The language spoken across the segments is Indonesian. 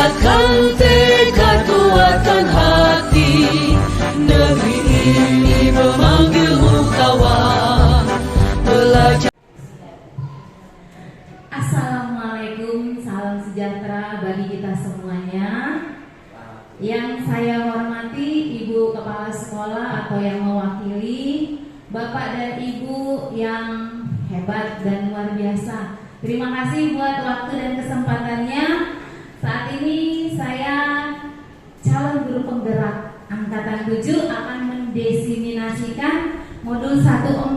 tingkatkan tekad kuatkan hati. Negeri ini memanggilmu kawan. Belajar. Assalamualaikum, salam sejahtera bagi kita semuanya. Yang saya hormati Ibu Kepala Sekolah atau yang mewakili, Bapak dan Ibu yang hebat dan luar biasa. Terima kasih buat waktu dan kesempatannya. Saat ini saya calon guru penggerak Angkatan 7 akan mendesiminasikan modul 14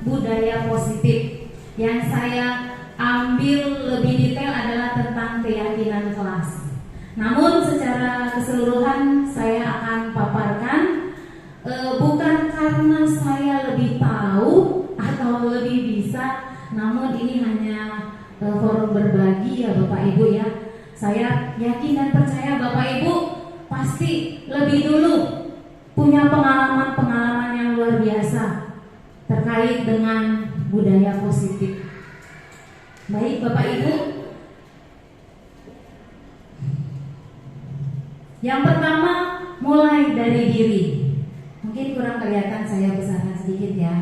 budaya positif. Yang saya ambil lebih detail adalah tentang keyakinan kelas. Namun secara keseluruhan saya akan paparkan bukan karena saya lebih tahu atau lebih bisa, namun ini hanya forum berbagi ya Bapak Ibu ya. Saya yakin dan percaya Bapak Ibu pasti lebih dulu punya pengalaman-pengalaman yang luar biasa terkait dengan budaya positif. Baik Bapak Ibu, yang pertama mulai dari diri. Mungkin kurang kelihatan, saya besarkan sedikit ya.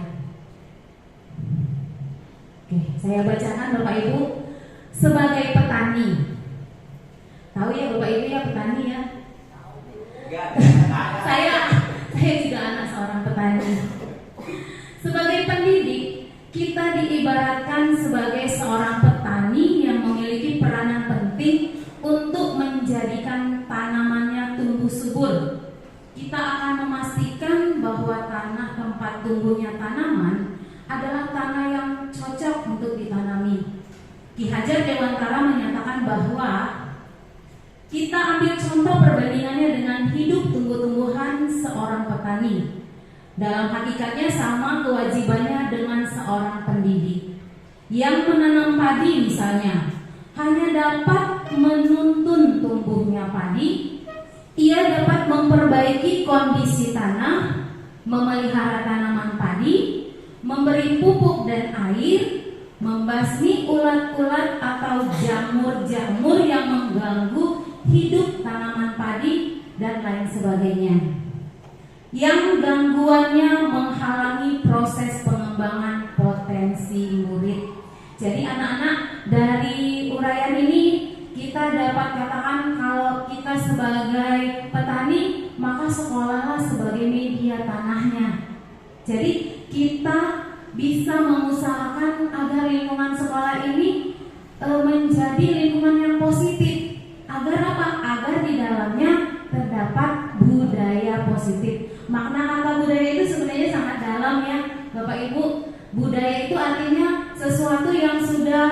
Oke, saya bacakan Bapak Ibu. Sebagai petani, tahu ya Bapak Ibu ya petani ya? Saya juga anak seorang petani. Sebagai pendidik, kita diibaratkan sebagai seorang petani yang memiliki peranan penting untuk menjadikan tanamannya tumbuh subur. Kita akan memastikan bahwa tanah tempat tumbuhnya tanaman adalah tanah yang cocok untuk ditanami. Ki Hajar Dewantara menyatakan bahwa kita ambil contoh perbandingannya dengan hidup tumbuh-tumbuhan seorang petani. Dalam hakikatnya sama kewajibannya dengan seorang pendidik. Yang menanam padi misalnya hanya dapat menuntun tumbuhnya padi. Ia dapat memperbaiki kondisi tanah, memelihara tanaman padi, memberi pupuk dan air, membasmi ulat-ulat atau jamur-jamur yang mengganggu hidup tanaman padi, dan lain sebagainya. Yang gangguannya menghalangi proses pengembangan potensi murid. Jadi anak-anak, dari uraian ini kita dapat katakan kalau kita sebagai petani, maka sekolahlah sebagai media tanahnya. Jadi kita bisa mengusahakan agar lingkungan sekolah ini menjadi lingkungan yang positif. Agar apa? Agar di dalamnya terdapat budaya positif. Makna kata budaya itu sebenarnya sangat dalam ya Bapak Ibu. Budaya itu artinya sesuatu yang sudah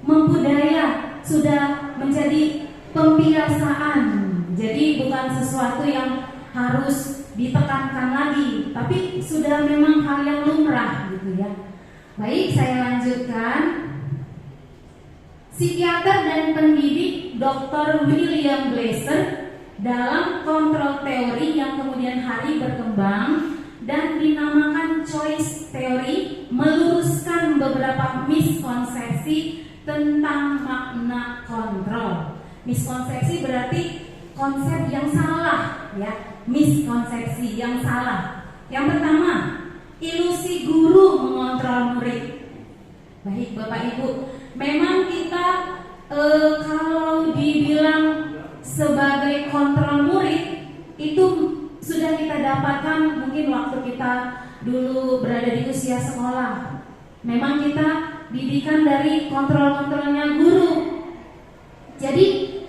membudaya, sudah menjadi pembiasaan. Jadi bukan sesuatu yang harus ditekankan lagi, tapi sudah memang hal yang lumrah gitu ya. Baik, saya lanjutkan. Psikiater dan pendidik Dr. William Glasser dalam kontrol teori yang kemudian hari berkembang dan dinamakan choice theory meluruskan beberapa miskonsepsi tentang makna kontrol. Miskonsepsi berarti konsep yang salah ya, miskonsepsi yang salah. Yang pertama, ilusi guru mengontrol murid. Baik Bapak Ibu, memang kita kalau dibilang sebagai kontrol murid itu sudah kita dapatkan mungkin waktu kita dulu berada di usia sekolah. Memang kita didikan dari kontrol-kontrolnya guru. Jadi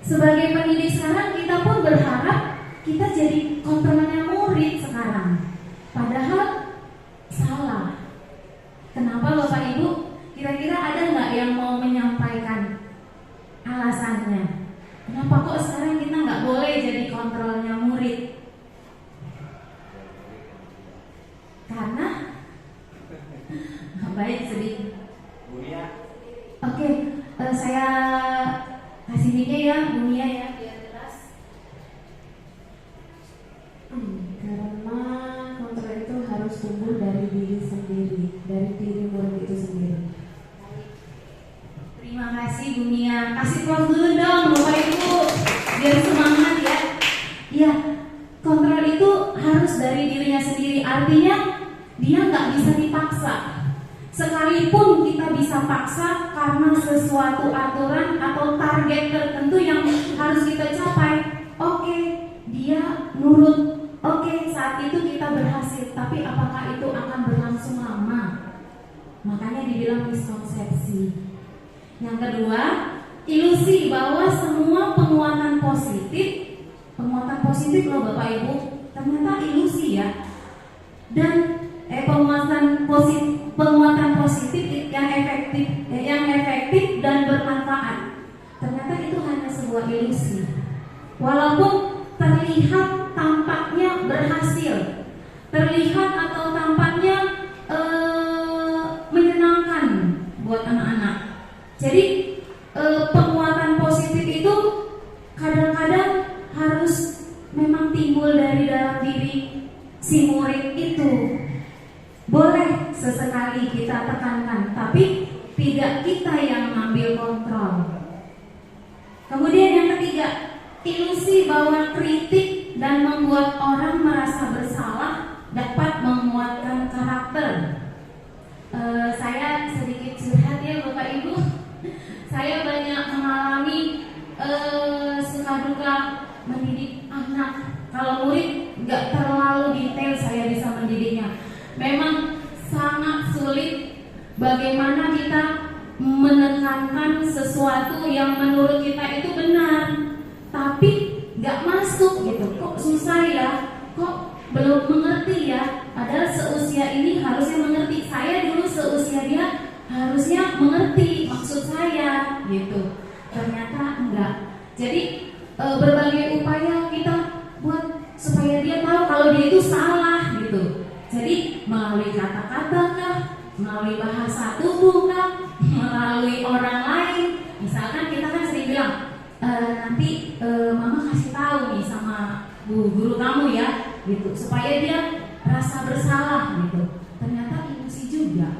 sebagai pendidik sekarang kita pun berharap kita jadi kontrolnya murid sekarang. Padahal salah. Kenapa Bapak Ibu? Kira-kira ada nggak yang mau menyampaikan alasannya? Kenapa kok sekarang kita nggak boleh jadi kontrolnya murid? Karena baik sedih. Oke, saya kasih mic-nya ya, Bu Nia ya, biar jelas. Karena kontrol itu harus tumbuh dari diri sendiri, dari diri murid itu sendiri. Terima kasih. kasih dunia. Kasih kelas dulu dong Bapak Ibu, biar semangat ya. Ya, kontrol itu harus dari dirinya sendiri. Artinya dia nggak bisa dipaksa. Sekalipun kita bisa paksa karena sesuatu aturan atau target tertentu yang harus kita capai, oke, dia nurut, oke, saat itu kita berhasil. Tapi apakah itu akan berlangsung lama? Makanya dibilang miskonsepsi. Yang kedua, ilusi bahwa semua penguatan positif loh Bapak Ibu, ternyata ilusi ya. Dan penguatan positif yang efektif dan bermanfaat, ternyata itu hanya sebuah ilusi. Walaupun terlihat tampaknya berhasil, terlihat atau tampaknya menyenangkan buat anak-anak. Jadi penguatan positif itu kadang-kadang harus memang timbul dari dalam diri si murid itu. Boleh sesekali kita tekankan, tapi tidak kita yang mengambil kontrol. Kemudian yang ketiga, ilusi bahwa kritik dan membuat orang merasa bersalah dapat menguatkan karakter. Saya sedikit curhat ya Bapak Ibu. Saya banyak mengalami suka duka mendidik anak. Kalau murid nggak terlalu detail saya bisa mendidiknya. Memang sangat sulit bagaimana kita menekankan sesuatu yang menurut kita itu benar, tapi nggak masuk gitu. Kok susah ya? Kok belum mengerti ya? Padahal seusia ini harusnya mengerti. Saya dulu seusia dia harusnya mengerti maksud saya gitu. Ternyata enggak. Jadi berbagai upaya kita buat supaya dia tahu kalau dia itu salah gitu. Jadi melalui kata-kata kah, melalui bahasa tubuh kah, melalui orang lain. Misalkan kita kan sering bilang, nanti mama kasih tahu nih sama guru kamu ya, gitu, supaya dia rasa bersalah gitu. Ternyata ilusi juga.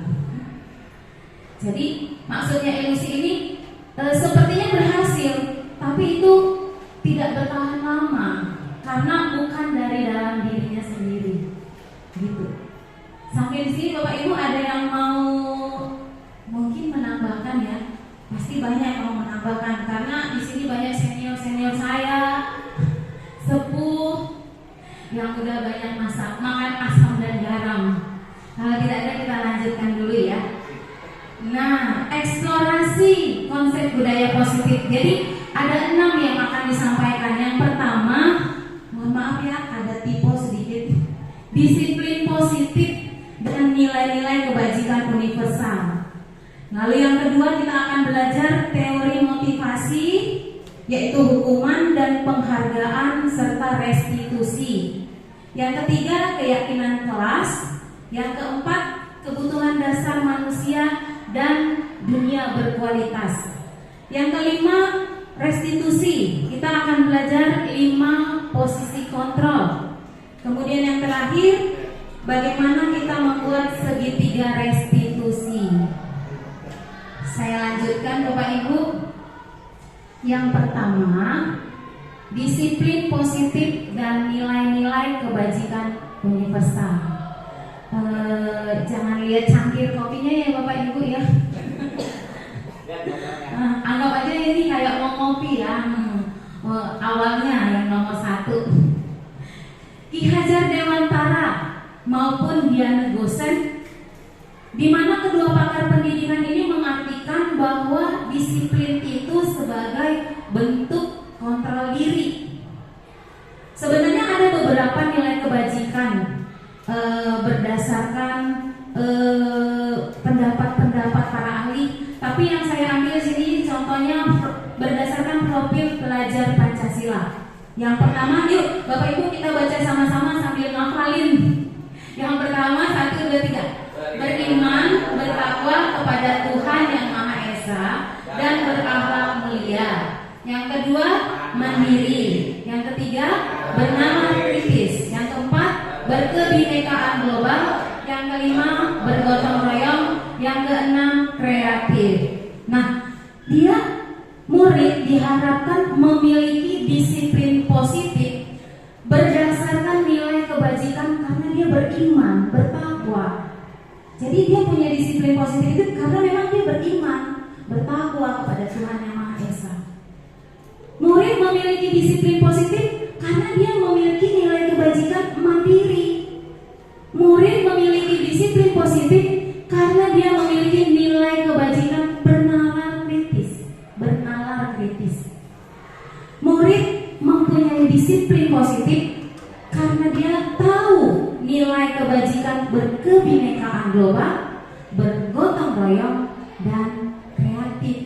Jadi maksudnya ilusi ini sepertinya berhasil, tapi itu tidak bertahan lama karena bukan dari dalam dirinya sendiri. Gitu. Sampai di sini Bapak Ibu ada yang mau mungkin menambahkan ya? Pasti banyak yang mau menambahkan karena di sini banyak senior saya, sepuh yang udah banyak makan asam dan garam. Kalau tidak ada kita lanjutkan dulu ya. Nah, eksplorasi konsep budaya positif. Jadi ada 6 yang akan disampaikan. Yang pertama, mohon maaf ya, ada typo sedikit. Disiplin positif dengan nilai-nilai kebajikan universal. Lalu yang kedua kita akan belajar teori motivasi, yaitu hukuman dan penghargaan serta restitusi. Yang ketiga keyakinan kelas. Yang keempat kebutuhan dasar manusia dan dunia berkualitas. Yang kelima restitusi. Kita akan belajar 5 posisi kontrol. Kemudian yang terakhir, bagaimana kita membuat segitiga restitusi. Saya lanjutkan Bapak Ibu. Yang pertama, disiplin positif dan nilai-nilai kebajikan universal. Jangan lihat cangkir kopinya ya Bapak Ibu ya. Anggap aja ini kayak mau ngopi ya. Awalnya yang nomor 1, Ki Hajar Dewantara maupun Diana Gosen, di mana kedua pakar pendidikan ini mengartikan bahwa disiplin itu sebagai bentuk kontrol diri. Sebenarnya ada beberapa nilai kebajikan berdasarkan pendapat-pendapat para ahli, tapi yang saya ambil sini contohnya berdasarkan profil pelajar Pancasila. Yang pertama, yuk Bapak Ibu kita baca sama-sama sambil ngafalin. Yang pertama, 1, 2, 3. Beriman, bertakwa kepada Tuhan yang Maha Esa dan berakhlak mulia. Yang kedua, mandiri. Yang ketiga, bernama kritis. Yang keempat, berkebinekaan global. Yang kelima, bergotong royong. Yang keenam, kreatif. Nah, dia murid diharapkan memiliki disiplin positif berdasarkan nilai kebajikan karena dia beriman, bertakwa. Jadi dia punya disiplin positif itu karena memang dia beriman, bertakwa kepada Tuhan Yang Maha Esa. Murid memiliki disiplin positif karena dia memiliki nilai kebajikan mandiri. Murid memiliki disiplin positif karena dia memiliki nilai kebajikan bernalar kritis. Murid mempunyai disiplin positif karena dia tahu nilai kebajikan berkebinekaan global, bergotong royong, dan kreatif.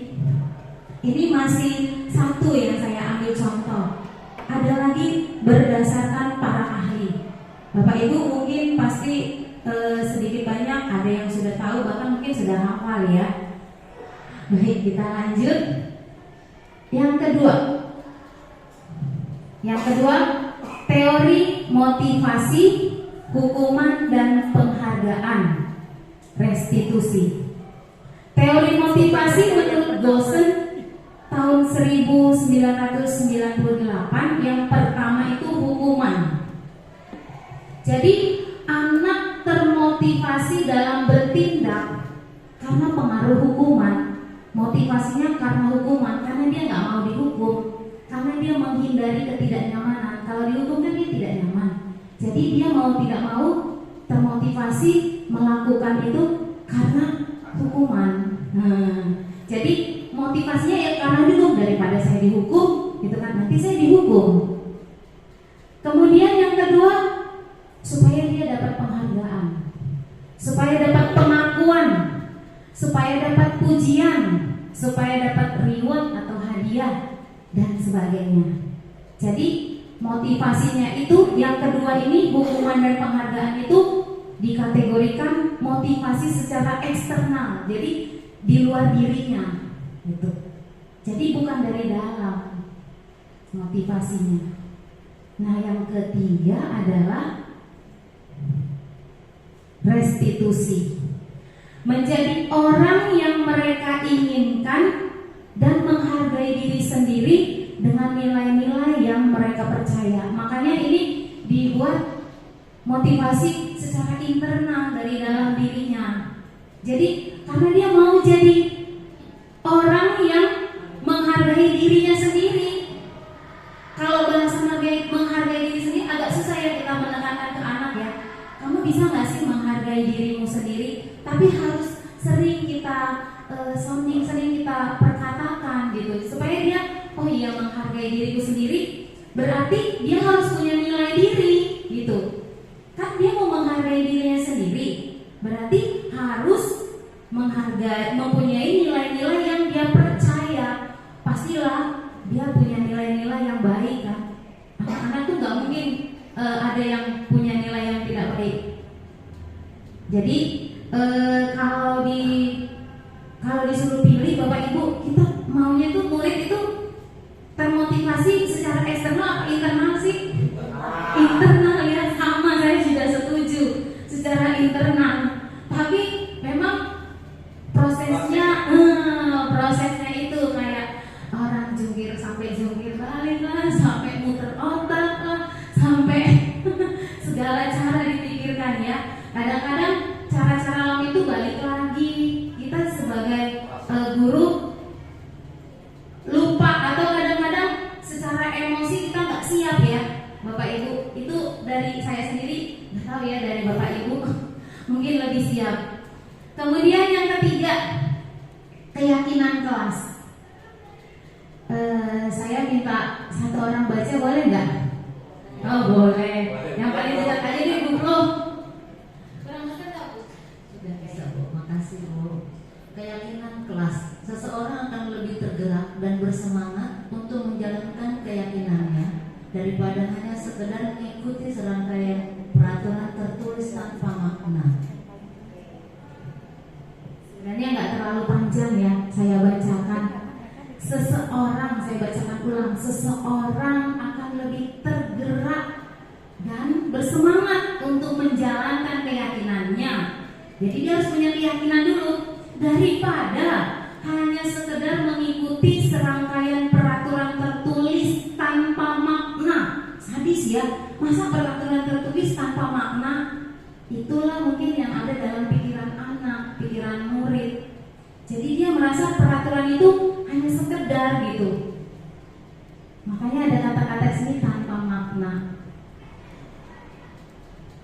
Ini masih satu yang saya ambil contoh. Ada lagi berdasarkan para ahli. Bapak Ibu mungkin pasti sedikit banyak ada yang sudah tahu, bahkan mungkin sudah hafal ya. Baik, kita lanjut. Yang kedua, teori motivasi, hukuman dan penghargaan, restitusi. Teori motivasi menurut Gosen tahun 1998, yang pertama itu hukuman. Jadi anak termotivasi dalam bertindak karena pengaruh hukuman. Motivasinya karena hukuman, karena dia nggak mau dihukum, karena dia menghindari ketidaknyamanan. Kalau dihukum kan dia tidak nyaman. Jadi dia mau tidak mau termotivasi melakukan itu karena hukuman. Jadi motivasinya ya karena dihukum, daripada saya dihukum, gitu kan, nanti saya dihukum. Kemudian yang kedua, supaya dia dapat penghargaan, supaya dapat pengakuan, supaya dapat pujian, supaya dapat reward atau hadiah dan sebagainya. Jadi motivasinya itu yang kedua ini, hukuman dan penghargaan itu dikategorikan motivasi secara eksternal. Jadi di luar dirinya gitu. Jadi bukan dari dalam motivasinya. Nah, yang ketiga adalah restitusi. Menjadi orang yang mereka inginkan dan menghargai diri sendiri dengan nilai-nilai yang mereka percaya. Makanya ini dibuat motivasi secara internal dari dalam dirinya. Jadi karena dia mau jadi orang yang menghargai dirinya sendiri. Kalau bahasa Nabi menghargai diri sendiri agak susah ya kita menekankan ke anak ya. Kamu bisa nggak sih menghargai dirimu sendiri? Tapi harus sering kita sounding, sering kita perkatakan gitu, supaya dia, oh iya, menghargai diriku sendiri, berarti dia harus punya nilai diri gitu. Kan dia mau menghargai dirinya sendiri, berarti harus menghargai, mempunyai nilai-nilai yang dia percaya. Pastilah dia punya nilai-nilai yang baik kan. Anak-anak tuh nggak mungkin ada yang punya nilai yang tidak baik. Jadi kalau disuruh pilih Bapak Ibu, kita maunya tuh murid itu termotivasi secara eksternal atau internal sih? Internal ya, sama, saya juga setuju, secara internal. Tapi memang prosesnya itu kayak orang jungkir sampai jungkir balik lah, sampai muter otak lah, sampai segala cara dipikirkan ya. Kadang-kadang cara-cara lama itu balik lagi. Kita sebagai guru lupa, atau kadang-kadang secara emosi kita nggak siap ya, Bapak Ibu. Itu dari saya sendiri nggak tahu ya, dari Bapak Ibu mungkin lebih siap. Kemudian yang ketiga, keyakinan kelas. Saya minta satu orang baca, boleh nggak? Oh boleh. Yang paling dekat aja deh, Bu Flo. Kurang dekat nggak, Bu? Sudah bisa, Bu. Makasih, Bu. Keyakinan kelas. Seseorang akan lebih tergerak dan bersemangat untuk menjalankan keyakinannya daripada hanya sekedar mengikuti serangkaian peraturan tertulis tanpa makna. Sebenarnya nggak terlalu panjang ya, saya bacakan. Seseorang, saya bacakan ulang, seseorang akan lebih tergerak dan bersemangat untuk menjalankan keyakinannya. Jadi dia harus punya keyakinan dulu, daripada hanya sekedar mengikuti serangkaian ya, masa peraturan tertulis tanpa makna? Itulah mungkin yang ada dalam pikiran anak, pikiran murid. Jadi dia merasa peraturan itu hanya sekedar gitu. Makanya ada kata-kata sini tanpa makna.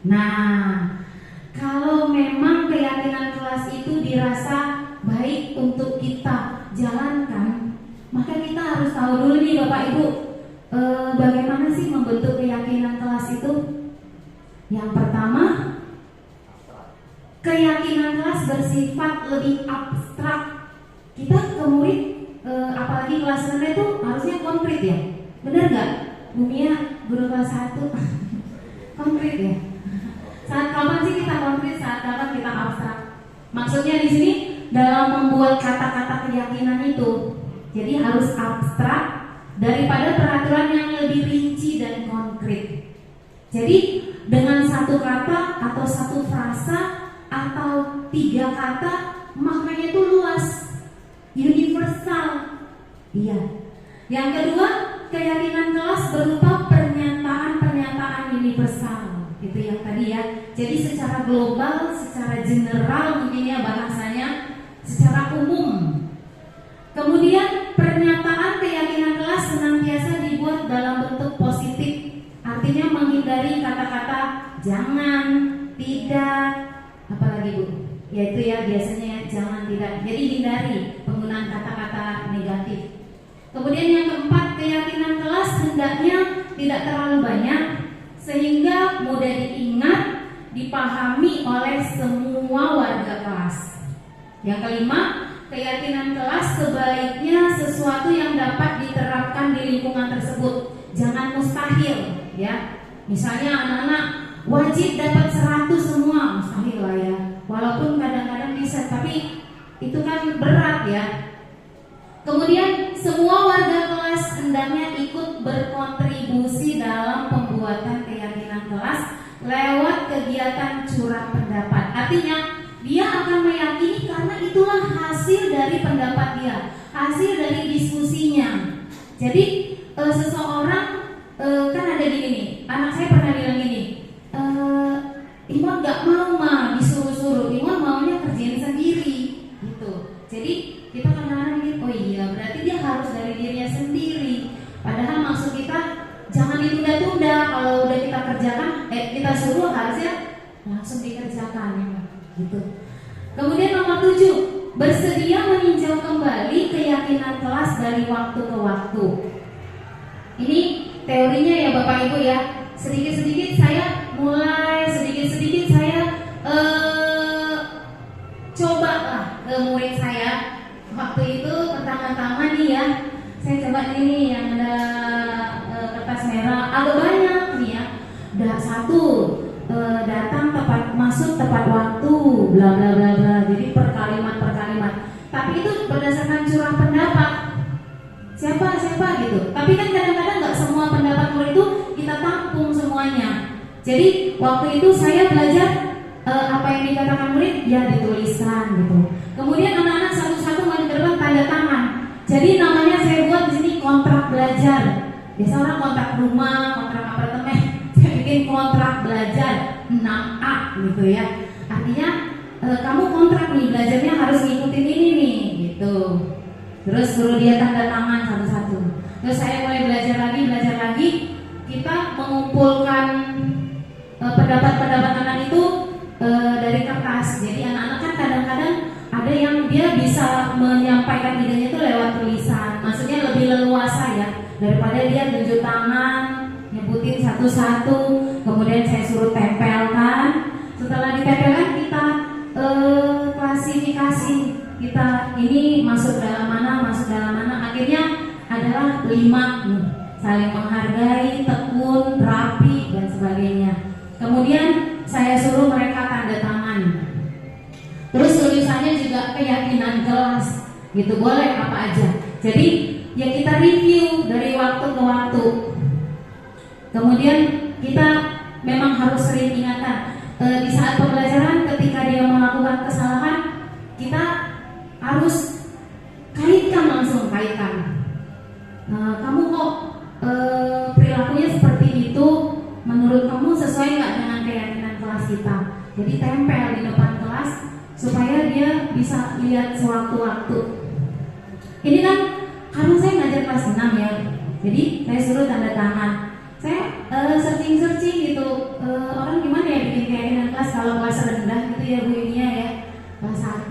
Nah, kalau memang keyakinan kelas itu dirasa baik untuk kita jalankan, maka kita harus tahu dulu nih Bapak Ibu, bagaimana sih membentuk keyakinan kelas itu? Yang pertama, keyakinan kelas bersifat lebih abstrak. Kita ke murid, apalagi kelas rendah itu harusnya konkret ya, benar nggak? Bu Mia, guru kelas 1 konkret ya. Saat kapan sih kita konkret? Saat kapan kita abstrak? Maksudnya di sini dalam membuat kata-kata keyakinan itu, jadi harus abstrak daripada peraturan yang lebih rinci dan konkret. Jadi dengan satu kata atau satu frasa atau 3 kata maknanya itu luas, universal. Iya. Yang kedua, keyakinan kelas berupa pernyataan-pernyataan universal. Itu yang tadi ya. Jadi secara global, secara general mungkin ya bahasanya, secara umum. Kemudian pernyataan keyakinan kelas senantiasa dibuat dalam bentuk positif. Artinya menghindari kata-kata jangan, tidak, apalagi Bu? Yaitu ya biasanya jangan, tidak. Jadi hindari penggunaan kata-kata negatif. Kemudian yang keempat, keyakinan kelas hendaknya tidak terlalu banyak sehingga mudah diingat, dipahami oleh semua warga kelas. Yang kelima, keyakinan kelas sebaiknya sesuatu yang dapat diterapkan di lingkungan tersebut. Jangan mustahil ya. Misalnya anak-anak wajib dapat 100 semua, mustahil lah ya. Walaupun kadang-kadang bisa, tapi itu kan berat ya. Kemudian semua warga kelas hendaknya ikut berkontribusi dalam pembuatan keyakinan kelas lewat kegiatan curah pendapat. Artinya dia akan meyakini karena itulah hasil dari pendapat dia, hasil dari diskusinya. Jadi seseorang kan ada gini nih, anak saya pernah bilang gini, Imon gak mau mah disuruh-suruh, Imon maunya kerjain sendiri gitu. Jadi kita kadang-kadang mikir, oh iya berarti dia harus dari dirinya sendiri. Padahal maksud kita jangan ditunda-tunda. Kalau udah kita kerjakan, kita suruh harusnya langsung dikerjakan ya, gitu. Kemudian nomor 7, bersedia meninjau kembali keyakinan kelas dari waktu ke waktu. Ini teorinya ya Bapak Ibu ya. Sedikit-sedikit saya coba lah ke murid saya. Waktu itu pertama-tama nih ya, saya coba ini yang ada kertas merah agak banyak nih ya. Udah 1, datang tepat, masuk tepat waktu, bla bla bla bla. Jadi per kalimat. Tapi itu berdasarkan curah pendapat. Siapa gitu. Tapi kan kadang-kadang nggak semua pendapat murid itu kita tampung semuanya. Jadi waktu itu saya belajar apa yang dikatakan murid ya dituliskan gitu. Kemudian anak-anak satu-satu mengerjakan tanda tangan. Jadi namanya saya buat di sini kontrak belajar. Biasa orang kontrak rumah, kontrak apartemen. Saya bikin kontrak belajar 6A gitu ya. Artinya kamu kontrak nih, belajarnya harus ngikutin ini nih gitu. Terus suruh dia tanda tangan satu-satu. Terus saya mulai belajar lagi. Kita mengumpulkan pendapat-pendapat anak itu dari kertas. Jadi anak-anak kan kadang-kadang ada yang dia bisa menyampaikan idenya itu lewat tulisan. Maksudnya lebih leluasa ya, daripada dia tunjuk tangan, nyebutin satu-satu, kemudian saya suruh tempelkan. Setelah ditempelkan kita klasifikasi, kita ini masuk dalam mana. Akhirnya adalah 5 nih, saling menghargai, tekun, rapi dan sebagainya. Kemudian saya suruh mereka tanda tangan. Terus tulisannya juga keyakinan kelas, gitu, boleh apa aja. Jadi ya kita review dari waktu ke waktu. Kemudian kita memang harus sering ingatkan di saat pembelajaran ketika dia melakukan kesalahan, kita harus langsung kaitkan. Kamu kok perilakunya seperti itu? menurut kamu sesuai nggak dengan keyakinan kelas kita? Jadi tempel di depan kelas supaya dia bisa lihat sewaktu-waktu. Ini kan karena saya ngajar kelas 6 ya, jadi saya suruh tanda tangan. Saya searching gitu, orang gimana ya bikin keyakinan kelas kalau kelas rendah gitu ya Bu ini ya, kelas 1,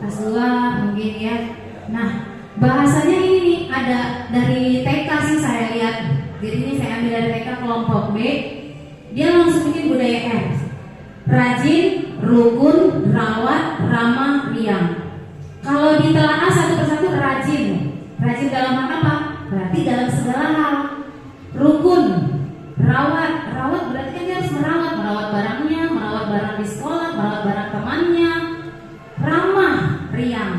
kelas 2 mungkin ya. Nah bahasanya ini nih ada dari TK sih saya lihat. Jadi ini saya ambil dari TK kelompok B. Dia langsung bikin budaya R. Rajin, rukun, rawat, ramah, riang. Kalau ditelaah satu persatu rajin. Rajin dalam hal apa? Berarti dalam segala hal. Rukun, rawat berarti kan dia harus merawat barangnya, merawat barang di sekolah, merawat barang temannya. Ramah, riang.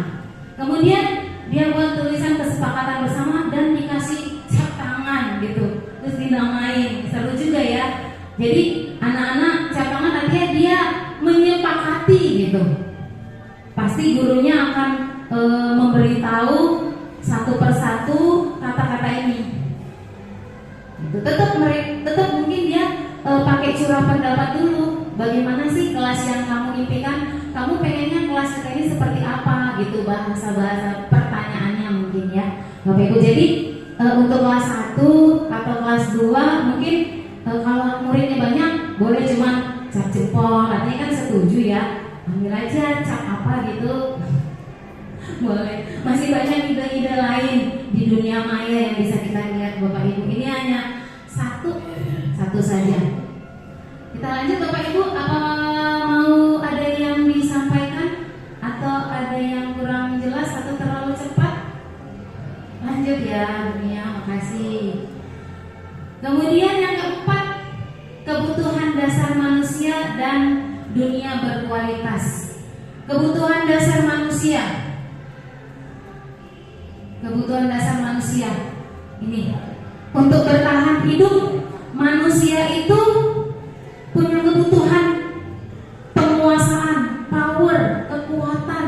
Kemudian dia buat tulisan kesepakatan bersama dan dikasih cap tangan gitu, terus dinamain. Seru juga ya. Jadi anak-anak cap tangan artinya dia menyepakati gitu. Pasti gurunya akan memberitahu satu persatu kata-kata ini. Gitu. Tetap mungkin dia pakai curah pendapat dulu. Bagaimana sih kelas yang kamu impikan? Kamu pengennya kelas kita ini seperti apa gitu, bahasa-bahasa pertanyaannya mungkin ya Bapak Ibu. Jadi untuk kelas 1 atau kelas 2 mungkin kalau muridnya banyak boleh cuman cap jempol, artinya kan setuju ya, ambil aja cap apa gitu. Boleh, masih banyak ide-ide lain di dunia maya yang bisa kita lihat Bapak Ibu. Ini hanya satu saja. Kita lanjut Bapak Ibu, apa mau ada yang disampaikan atau ada yang kurang jelas atau terlalu cepat? Lanjut ya Dunia, makasih. Kemudian yang keempat, kebutuhan dasar manusia dan dunia berkualitas. Kebutuhan dasar manusia. Kebutuhan dasar manusia. Ini untuk bertahan hidup, manusia itu punya kebutuhan penguasaan, power, kekuatan,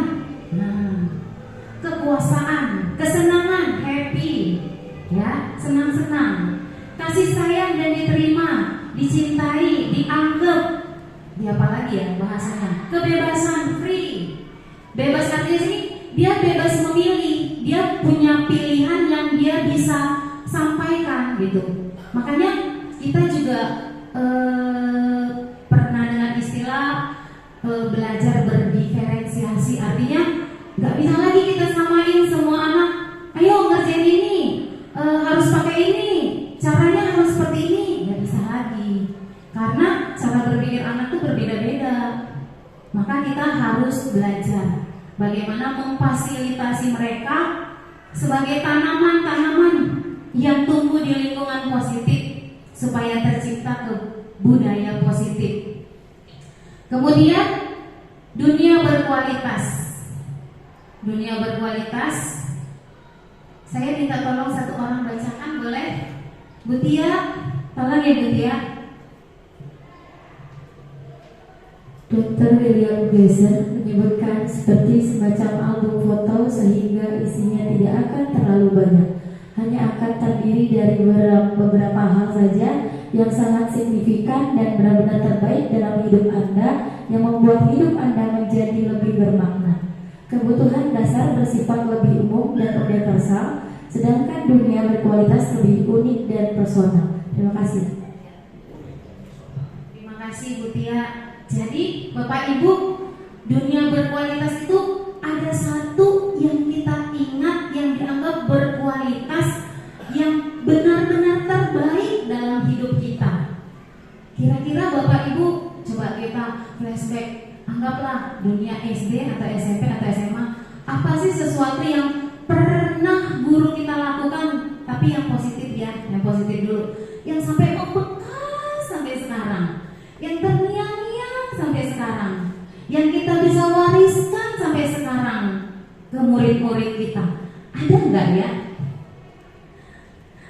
kekuasaan, kesenangan, happy, ya, senang-senang, kasih sayang dan diterima, dicintai, dianggap, apa lagi ya bahasanya, kebebasan, free, bebas artinya sini dia bebas memilih, dia punya pilihan yang dia bisa sampaikan gitu. Makanya kita juga pernah dengan istilah belajar berdiferensiasi, artinya nggak bisa lagi kita samain semua anak. Ayo ngerjain ini, harus pakai ini, caranya harus seperti ini, nggak bisa lagi. Karena cara berpikir anak itu berbeda-beda. Maka kita harus belajar bagaimana memfasilitasi mereka sebagai tanaman-tanaman yang tumbuh di lingkungan positif supaya tercipta ke budaya positif. Kemudian dunia berkualitas. Dunia berkualitas. Saya minta tolong satu orang bacakan, boleh? Bu Tia, tolong ya Bu Tia. Dr. William Glaser menyebutkan seperti semacam album foto sehingga isinya tidak akan terlalu banyak, hanya akan terdiri dari beberapa hal saja yang sangat signifikan dan benar-benar terbaik dalam hidup Anda, yang membuat hidup Anda menjadi lebih bermakna. Kebutuhan dasar bersifat lebih umum dan universal, sedangkan dunia berkualitas lebih unik dan personal. Terima kasih. Terima kasih Bu Tia. Jadi Bapak Ibu, dunia berkualitas itu ada satu yang kita ingat, yang dianggap berkualitas, yang benar-benar terbaik dalam hidup kita. Kira-kira Bapak Ibu coba kita flashback, anggaplah dunia SD atau SMP atau SMA. Apa sih sesuatu yang pernah guru kita lakukan, tapi yang positif ya, yang positif dulu, yang sampai membekas sampai sekarang, yang terngiang-ngiang sampai sekarang, yang kita bisa wariskan sampai sekarang ke murid-murid kita. Ada enggak ya?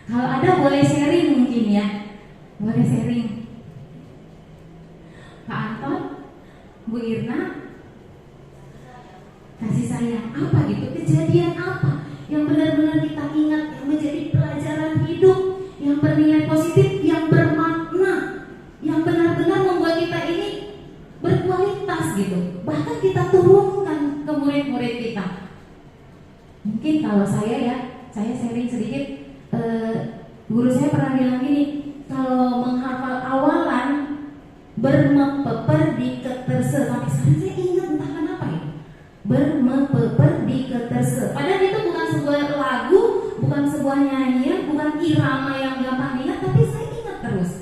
Kalau ada boleh sharing mungkin ya. Boleh sharing. Pak Anton, Bu Irna, kasih sayang apa gitu, kejadian apa yang benar-benar kita ingat, yang menjadi pelajaran hidup, yang bernilai positif, yang bermakna sharing sedikit. Guru saya pernah bilang gini, kalau menghafal awalan bermepeper di keterse, sampai sekarang saya ingat entah kenapa ya, bermepeper di keterse. Padahal itu bukan sebuah lagu, bukan sebuah nyanyian, bukan irama yang gampang diingat, tapi saya ingat terus.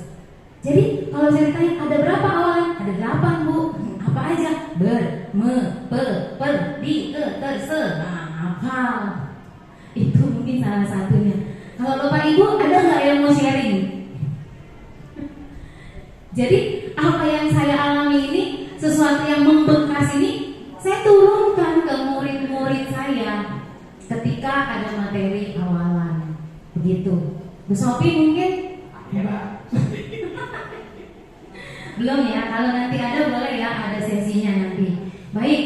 Jadi kalau saya ditanya ada berapa awalan? Ada 8 Bu. Apa aja? Bermepeper di keterse. Nah, hafal. Itu mungkin salah satunya. Kalau Bapak Ibu ada nggak yang mau sharing? Jadi apa yang saya alami ini, sesuatu yang membekas ini, saya turunkan ke murid-murid saya ketika ada materi awalan. Begitu. Bu Sophie mungkin? Belum ya, kalau nanti ada boleh ya, ada sesinya nanti. Baik.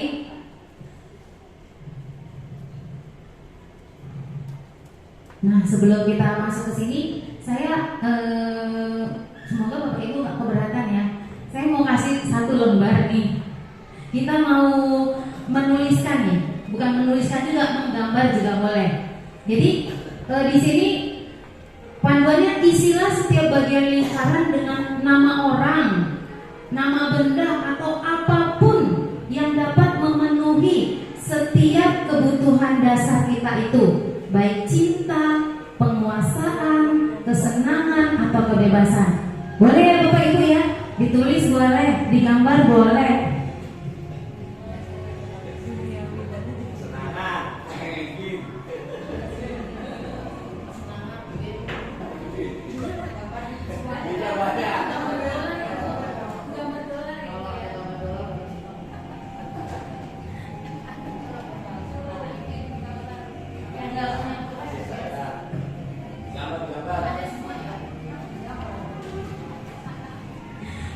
Nah, sebelum kita masuk ke sini, saya semoga Bapak Ibu nggak keberatan ya. Saya mau kasih satu lembar nih. Kita mau menuliskan nih, bukan menuliskan juga, menggambar juga boleh. Jadi di sini panduannya isilah setiap bagian lingkaran dengan nama orang, nama benda atau apapun yang dapat memenuhi setiap kebutuhan dasar kita itu, baik cinta, penguasaan, kesenangan, atau kebebasan. Boleh ya Bapak Ibu ya? Ditulis boleh, digambar boleh.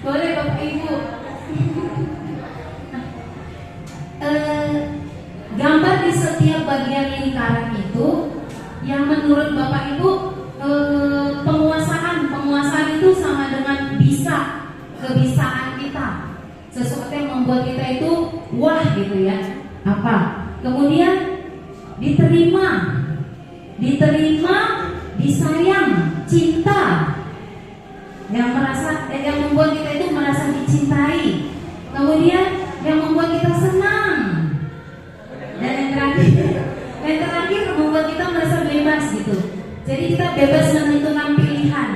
Boleh Bapak Ibu. Gambar di setiap bagian lingkaran itu yang menurut Bapak Ibu penguasaan itu sama dengan bisa, kebisaan kita, sesuatu yang membuat kita itu wah gitu ya. Apa? Kemudian diterima, disayang, cinta, yang membuat kita itu merasa dicintai, kemudian yang membuat kita senang, dan yang terakhir membuat kita merasa bebas gitu. Jadi kita bebas menentukan pilihan.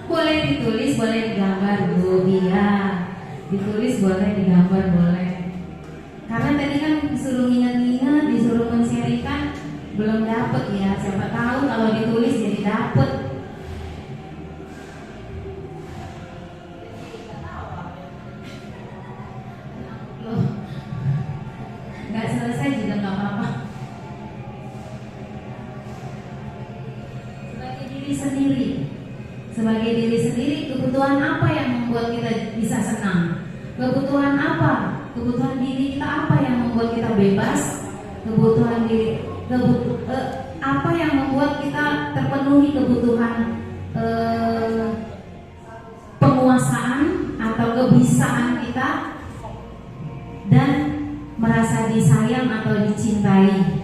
Boleh ditulis, boleh digambar Bu. Iya, ditulis boleh, digambar boleh. Karena tadi kan disuruh ingat-ingat, disuruh men-sharingkan, belum dapet ya. Siapa tahu kalau ditulis jadi dapet. Nggak selesai juga nggak apa-apa. Sebagai diri sendiri, kebutuhan apa yang membuat kita bisa senang? Kebutuhan apa? Kebutuhan diri kita apa yang membuat kita bebas? Kebutuhan diri, apa yang membuat kita terpenuhi kebutuhan penguasaan atau kebisaan kita, dan merasa disayang atau dicintai.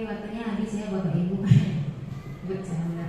waktunya habis ya Bapak Ibu. Bercanda.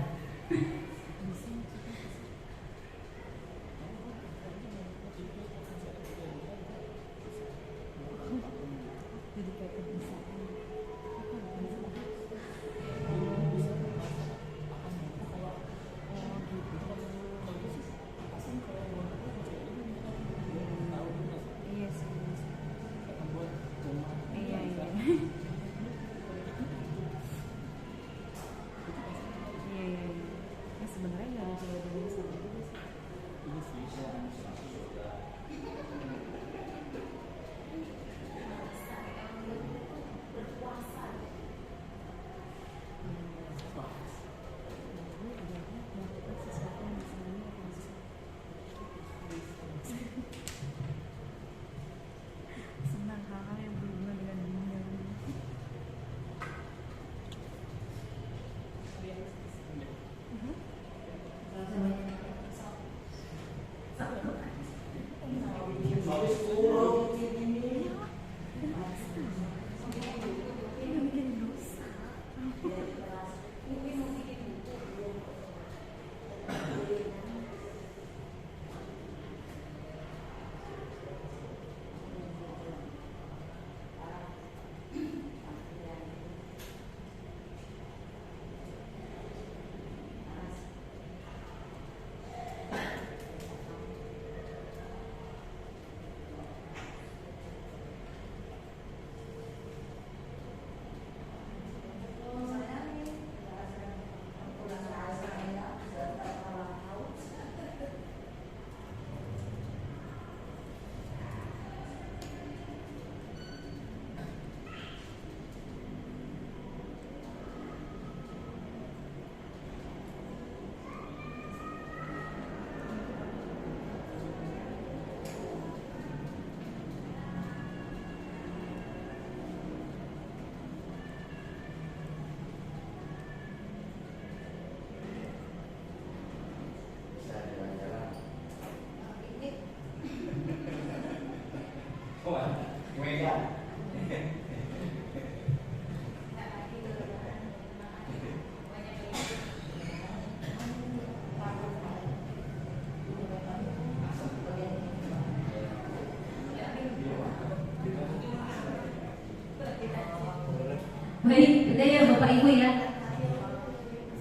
Baik, udah ya Bapak Ibu ya.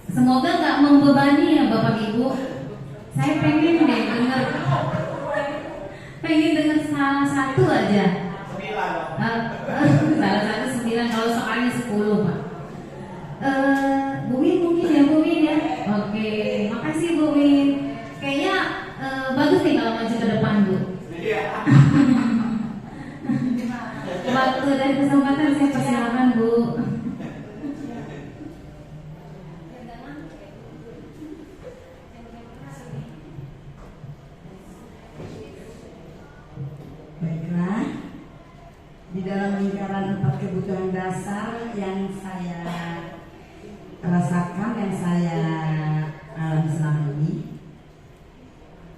Semoga nggak membebani ya Bapak Ibu. Saya pengen deh dengar salah satu aja. 9. Salah satu 9, kalau soalnya 10 Pak. Bu Win mungkin ya Bu Win ya. Oke, makasih Bu Win. Kayaknya bagus nih kalau maju ke depan Bu. Waktu dan kesempatan saya persilakan Bu. Baiklah, di dalam lingkaran 4 kebutuhan dasar yang saya rasakan, yang saya alami selama ini,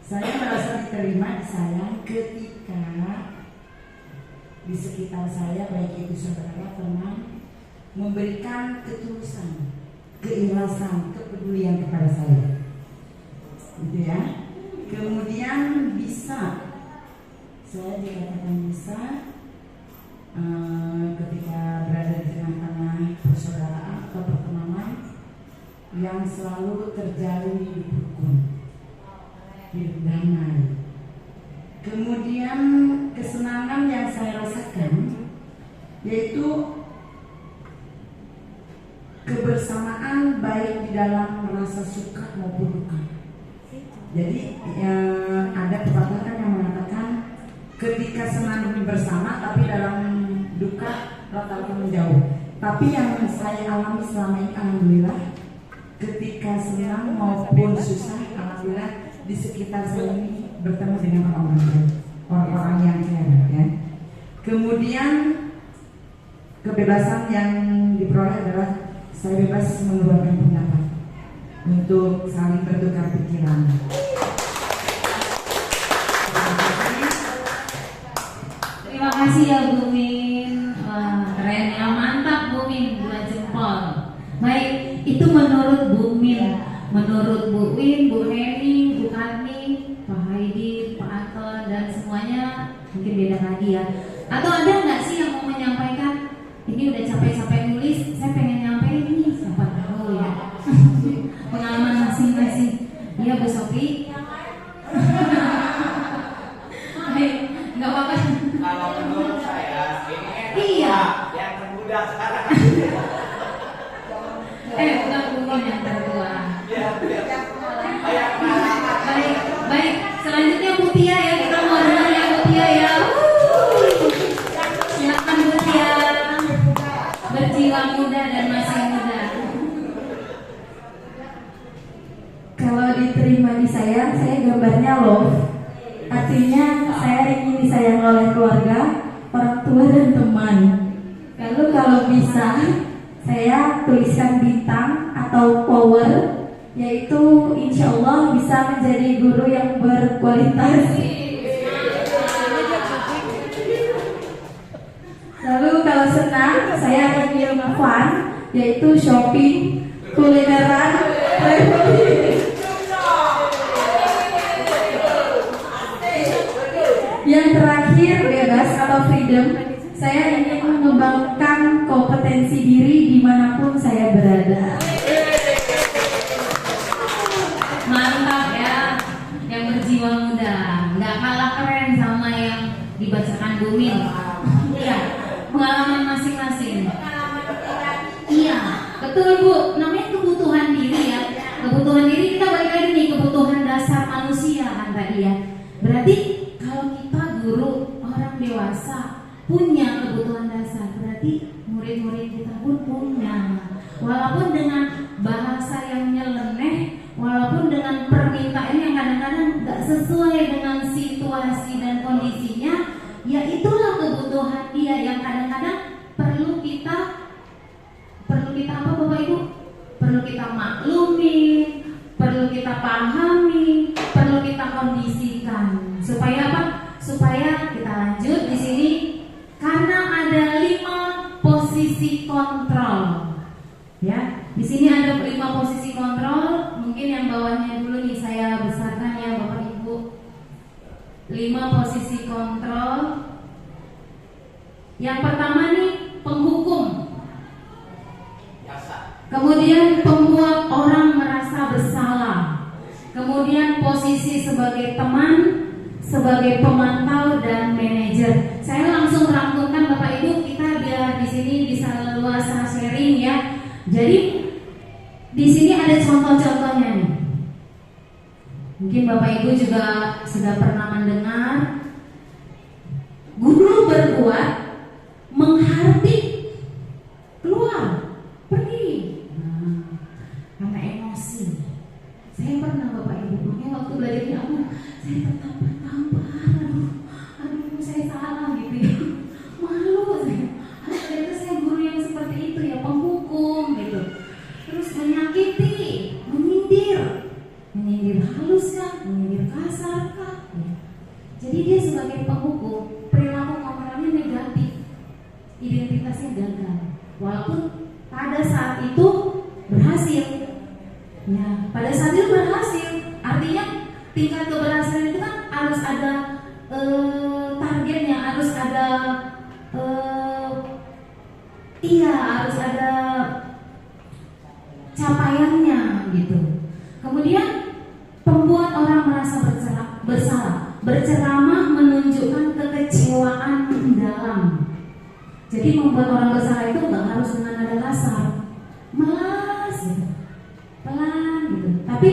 saya merasa diterima, disayang ketika di sekitar saya, baik itu saudara, teman, memberikan ketulusan, keikhlasan, kepedulian kepada saya, gitu ya. Kemudian bisa, saya dikatakan bisa ketika berada di tengah-tengah persaudaraan atau pertemanan yang selalu terjalin hidup rukun, hidup damai. Kemudian kesenangan yang saya rasakan yaitu kebersamaan baik di dalam rasa suka maupun duka. Jadi ada pepatah yang mengatakan ketika senang bersama tapi dalam duka rata-rata menjauh. Tapi yang saya alami selama ini, alhamdulillah, ketika senang maupun susah, alhamdulillah di sekitar saya ini bertemu dengan orang-orang yang care, ya. Kemudian kebebasan yang diperoleh adalah saya bebas mengeluarkan pendapat untuk saling bertukar pikiran. Terima kasih ya Bu Min. Wah, keren ya, mantap Bu Min, 2 jempol. menurut Bu Min, menurut Bu Win, Bu Heni, Bu Karni, Pak Haidi, Pak Anton dan semuanya mungkin beda lagi ya. Atau ada nggak sih yang mau menyampaikan? Ini udah capek-capek nulis, saya pengen nyampein ini, siapa tahu ya. Pengalaman masing-masing. Iya Bu Sofi. Baik, nggak apa-apa. Kalau menurut saya ini Iya. yang termuda sekarang. Bukan yang tertua. Ya, Baik, baik. Selanjutnya Mutia ya, kita mau dengar ya Mutia ya. Silakan Mutia. Berjiwa muda dan masih muda. Kalau diterima di saya gambarnya love. Artinya saya ingin disayang oleh keluarga, orang tua dan teman. Lalu kalau bisa saya tuliskan bintang atau power, yaitu insya Allah bisa menjadi guru yang berkualitas. Lalu kalau senang saya ingin fun, yaitu shopping, kulineran, traveling. Yang terakhir bebas atau freedom. Saya ingin mengembangkan kompetensi diri dimanapun saya berada. Mantap ya, yang berjiwa muda, nggak kalah keren sama yang dibacakan Bu Min. Iya, pengalaman masing-masing. Iya, betul Bu. Namanya kebutuhan diri ya. Kebutuhan diri kita balik lagi nih, kebutuhan dasar manusia kan tadi ya. Berarti kalau kita guru orang dewasa punya kebutuhan dasar, berarti murid-murid kita pun punya. Walaupun dengan bahasa yang nyeleneh, walaupun dengan permintaan yang kadang-kadang nggak sesuai dengan situasi dan kondisinya, ya itulah kebutuhan dia yang kadang-kadang perlu kita apa Bapak Ibu? Perlu kita maklumi, perlu kita pahami, perlu kita kondisikan. Supaya apa? Supaya kita lanjut di sini karena ada 5 posisi kontrol. Ya, di sini ada 5 posisi kontrol. Mungkin yang bawahnya dulu nih saya besarkan ya Bapak Ibu. 5 posisi kontrol. Yang pertama nih penghukum. Kemudian pembuat orang merasa bersalah. Kemudian posisi sebagai teman, sebagai pemantau dan manajer. Saya langsung rangkumkan Bapak Ibu, kita biar di sini bisa leluasa sharing ya. Jadi di sini ada contoh-contohnya nih. Mungkin Bapak Ibu juga sudah pernah mendengar guru berbuat menghardik keluar pergi. Karena emosi. Saya pernah Bapak Ibu, makanya waktu belajarnya saya tertampar, aduh saya salah gitu ya. Malu saya. Ternyata saya guru yang seperti itu ya, penghukum gitu. Terus menyakiti, menyindir halus kah, menyindir kasar kah. Ya. Jadi dia sebagai penghukum, perilaku ngomongnya negatif, identitasnya gagal. Walaupun pada saat itu berhasil. Ya, pada saat itu berhasil. Artinya tingkat keberhasilan itu kan harus ada targetnya, harus ada harus ada capaiannya gitu. Kemudian pembuat orang merasa bersalah, berceramah menunjukkan kekecewaan mendalam. Jadi membuat orang bersalah itu nggak harus dengan nada kasar, melas gitu, pelan gitu, tapi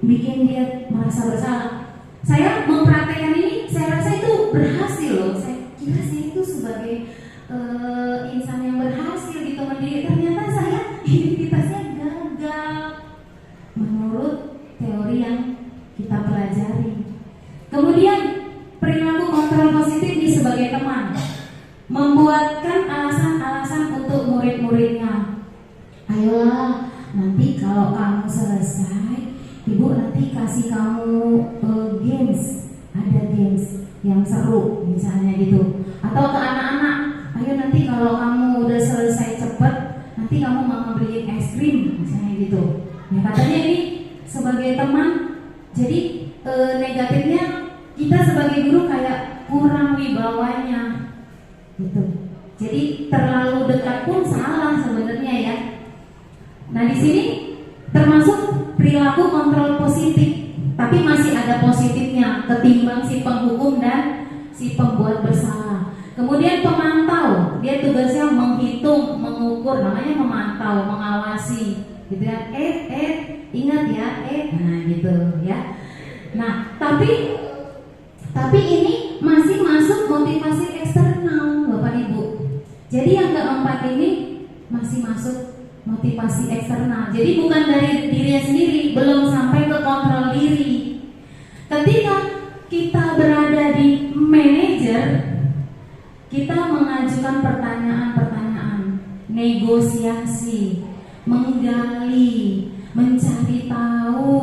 bikin dia merasa bersalah. Saya mempraktekkan ini, saya rasa itu berhasil loh. Saya kira saya itu sebagai insan yang berhasil gitu mendiri. Ternyata saya identitasnya gagal menurut teori yang kita pelajari. Kemudian perilaku kontrol positif ini sebagai teman, membuatkan alasan-alasan untuk murid-muridnya. Ayolah, nanti kalau kamu selesai, ibu nanti kasih kamu games, ada games yang seru misalnya gitu. Atau ke anak-anak, ayo nanti kalau kamu udah selesai cepet, nanti kamu mau beliin es krim misalnya gitu. Ya katanya ini sebagai teman, jadi negatifnya kita sebagai guru kayak kurang wibawanya, gitu. Jadi terlalu dekat pun salah sebenarnya ya. Nah di sini termasuk perilaku kontrol positif, tapi masih ada positifnya ketimbang si penghukum dan si pembuat bersalah. Kemudian pemantau, dia tugasnya menghitung, mengukur, namanya memantau, mengawasi, gitu kan? Ingat ya, nah gitu ya. Nah tapi ini masih masuk motivasi eksternal, Bapak Ibu. Jadi yang keempat ini masih masuk motivasi eksternal. Jadi bukan dari dirinya sendiri, belum sampai ke kontrol diri. Ketika kita berada di manajer, kita mengajukan pertanyaan-pertanyaan, negosiasi, menggali, mencari tahu,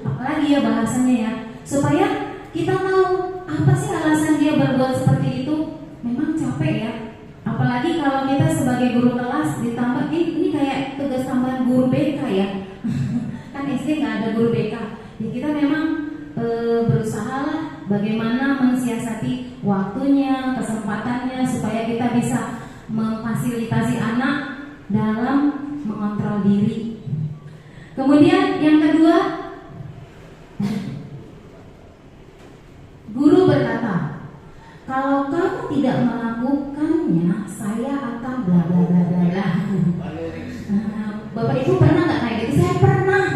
apalagi ya bahasanya ya, supaya kita tahu apa sih alasan dia berbuat seperti itu. Memang capek ya, apalagi kalau kita sebagai guru kelas ditambah ini kayak tugas tambahan guru BK ya. Kan SD nggak ada guru BK, ya kita memang berusaha lah bagaimana mensiasati waktunya, kesempatannya, supaya kita bisa memfasilitasi anak dalam mengontrol diri. Kemudian yang kedua, guru berkata, kalau kamu tidak melakukannya, saya akan bla bla bla bla bla. Bapak Ibu pernah nggak kayak gitu? Saya pernah.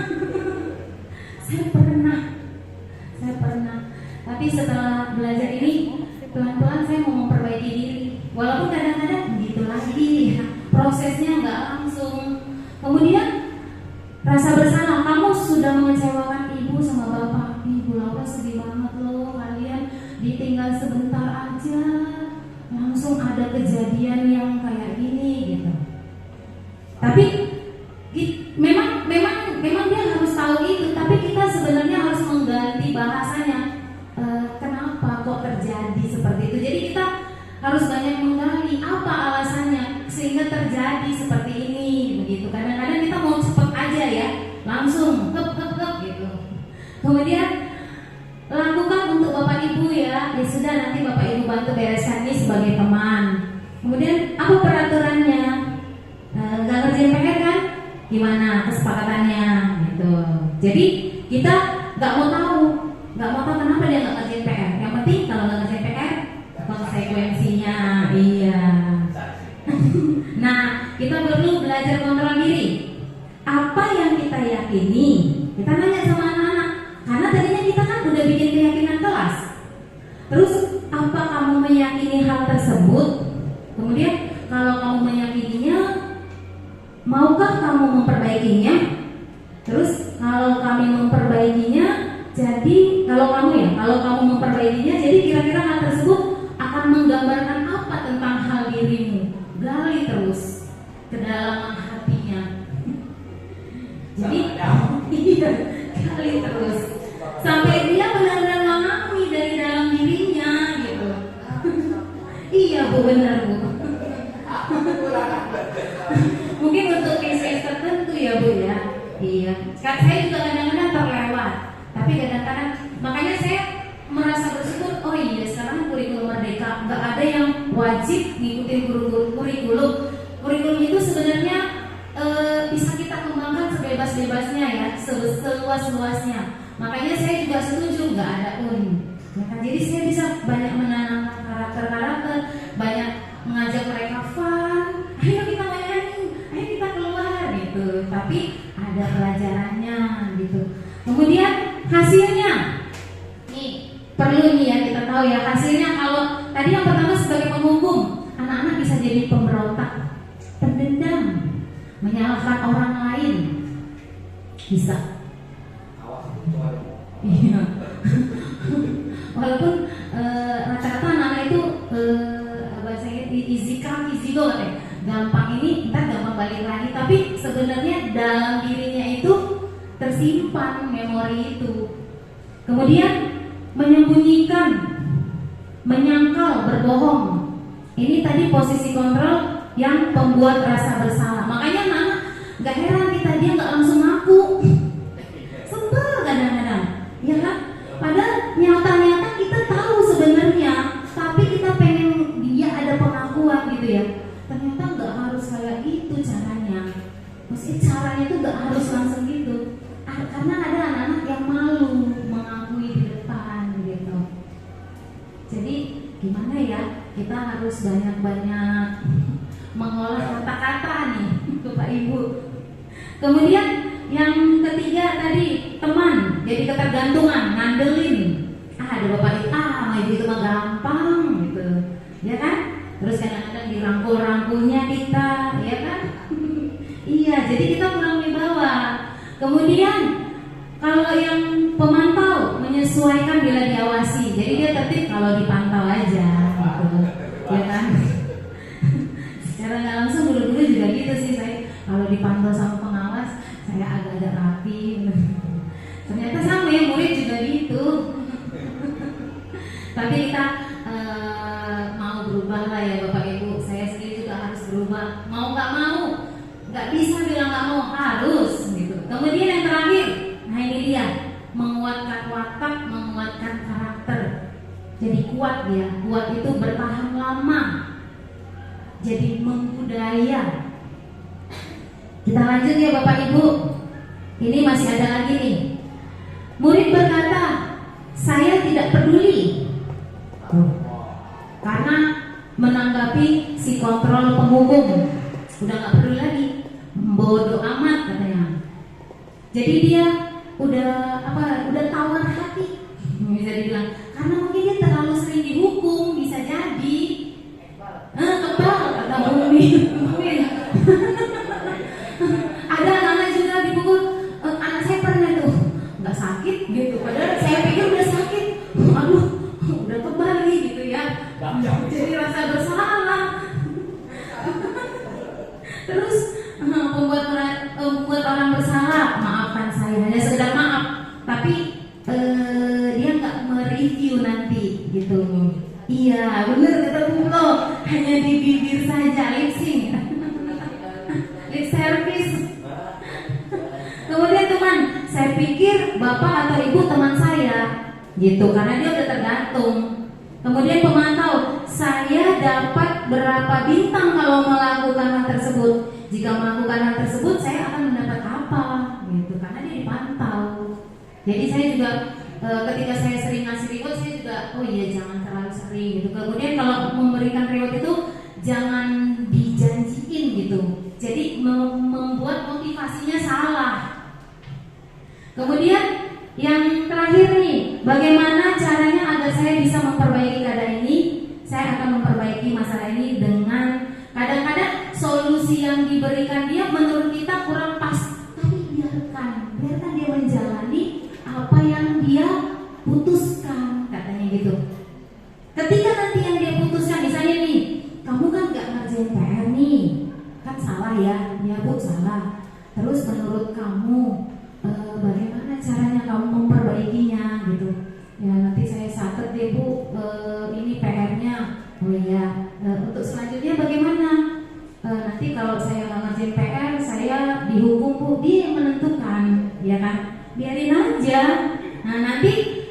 Saya pernah. Tapi setelah belajar ini, pelan-pelan saya mau memperbaiki diri. Walaupun kadang-kadang begitu lagi, prosesnya nggak langsung. Kemudian rasa bersalah, kamu sudah mengecewakan ibu sama bapak. Ibu Laura sedih banget loh, kalian ditinggal sebentar aja, langsung ada kejadian yang kayak gini gitu. Tapi memang dia harus tahu itu, tapi kita sebenarnya harus mengganti bahasanya. Kenapa kok terjadi seperti itu? Jadi kita harus banyak menggali apa alasannya sehingga terjadi seperti ini begitu. Kadang-kadang kita mau cepet aja ya, langsung hep gitu. Kemudian lakukan untuk Bapak Ibu ya sudah, nanti Bapak Ibu bantu bereskan ini sebagai teman. Kemudian apa peraturannya? Nggak ngerjain PR kan? Gimana kesepakatannya gitu. Jadi kita nggak mau tahu kenapa dia nggak ngerjain PR. Yang penting kalau nggak ngerjain PR, konsekuensinya. Iya. Nah, kita perlu belajar kontrol diri. Apa yang kita yakini, kita nanya sama anak-anak. Karena tadinya kita kan udah bikin keyakinan kelas. Terus apa kamu meyakini hal tersebut? Kemudian kalau kamu meyakininya, maukah kamu memperbaikinya? Terus kalau kami memperbaikinya, jadi kalau kamu memperbaikinya, jadi kira-kira hal tersebut akan menggambarkan apa tentang hal dirimu? Gali terus ke dalam hatinya. Jadi iya, gali terus sampai dia benar-benar memahami dari dalam dirinya gitu. Iya Bu, benar Bu. Mungkin untuk case tertentu ya Bu ya. Iya. Saya juga kadang-kadang terlewat. Tapi kadang-kadang makanya saya merasa bersyukur. Oh iya, sekarang kurikulum Merdeka nggak ada yang wajib ngikutin kurikulum. Kurikulum itu sebenarnya bisa kita kembangkan sebebas-bebasnya ya, seluas-luasnya. Makanya saya juga setuju nggak ada UN. Ya kan? Jadi saya bisa banyak menanamkan karakter-karakter, banyak mengajak mereka fun. Ayo kita main, ayo kita keluar gitu. Tapi ada pelajarannya gitu. Kemudian hasilnya, nih perlu nih ya kita tahu ya hasilnya. Kalau tadi yang pertama sebagai penghukum, anak-anak bisa jadi pemberontak, pendendam, menyalahkan orang lain, bisa. Iya. Walaupun rata-rata anak-anak itu bahasanya easy come easy go katanya, gampang ini ntar gampang balik lagi, tapi sebenarnya dalam dirinya itu tersimpan memori itu. Kemudian menyembunyikan, menyangkal, berbohong. Ini tadi posisi kontrol yang pembuat rasa bersalah. Makanya anak gak heran kita dia nggak langsung ngaku. harus banyak-banyak mengolah kata-kata nih Bapak Ibu. Kemudian yang ketiga tadi teman, jadi ketergantungan, ngandelin. Ada Bapak Ibu, sama Ibu itu mah gampang gitu, ya kan? Terus kadang-kadang dirangkul-rangkulnya kita, ya kan? Iya, jadi kita kurang wibawa. Kemudian kalau yang pemantau menyesuaikan bila diawasi, jadi dia tertib kalau dipantau aja, gitu, ya kan? Secara nggak langsung dulu-dulu juga gitu sih saya. Kalau dipantau sama pengawas, saya agak-agak rapi. Ternyata sama ya, murid juga gitu. Tapi kita mau berubah lah ya Bapak Ibu. Saya sendiri juga harus berubah. Mau nggak mau, nggak bisa bilang nggak mau, harus gitu. Kemudian yang terakhir, nah ini dia, menguatkan watak, menguatkan karakter. Jadi kuat dia, kuat itu bertahan lama. Jadi membudaya. Kita lanjut ya Bapak Ibu. Ini masih ada lagi nih. Murid berkata, saya tidak peduli. Karena menanggapi si kontrol penghukum, udah nggak peduli lagi, bodoh amat katanya. Jadi dia udah tawar hati, bisa dibilang, karena mungkin dia terlalu sering dihukum, bisa jadi kebal kata Bumi. Ada anak-anak juga dipukul, anak saya pernah tuh nggak sakit gitu, padahal saya pikir udah sakit, aduh udah kebal nih gitu ya. Jadi rasa bersalah. Terus membuat orang bersalah, maafkan saya, hanya sekedar maaf, tapi dia nggak mereview nanti gitu. Iya bener kata Pulo, hanya di bibir saja, lip sync, lip service. Kemudian teman, saya pikir bapak atau ibu teman saya gitu, karena dia udah tergantung. Kemudian pemantau, saya dapat berapa bintang kalau melakukan hal tersebut. Jika melakukan hal tersebut, saya akan mendapat apa gitu, karena dia dipantau. Jadi saya juga ketika saya sering ngasih reward, saya juga oh iya jangan terlalu sering gitu. Kemudian kalau memberikan reward itu jangan dijanjiin gitu. Jadi membuat motivasinya salah. Kemudian yang terakhir nih, bagaimana caranya agar saya bisa memperbaiki keadaan ini? Saya akan memperbaiki masalah ini dengan kadang-kadang solusi yang diberikan dia menurut kita kurang pas, tapi biarkan dia menjalani apa yang dia putuskan, katanya gitu. Ketika nanti yang dia putuskan, misalnya nih, kamu kan gak ngerjain PR nih, kan salah ya, Bu salah. Terus menurut kamu bagaimana caranya kamu memperbaikinya gitu? Ya nanti saya catat deh Bu, ini PR-nya. Oh iya, untuk selanjutnya bagaimana? Nanti kalau saya nggak ngerjain PR, saya dihukum Bu. Dia yang menentukan, ya kan? Biarin aja. Nah nanti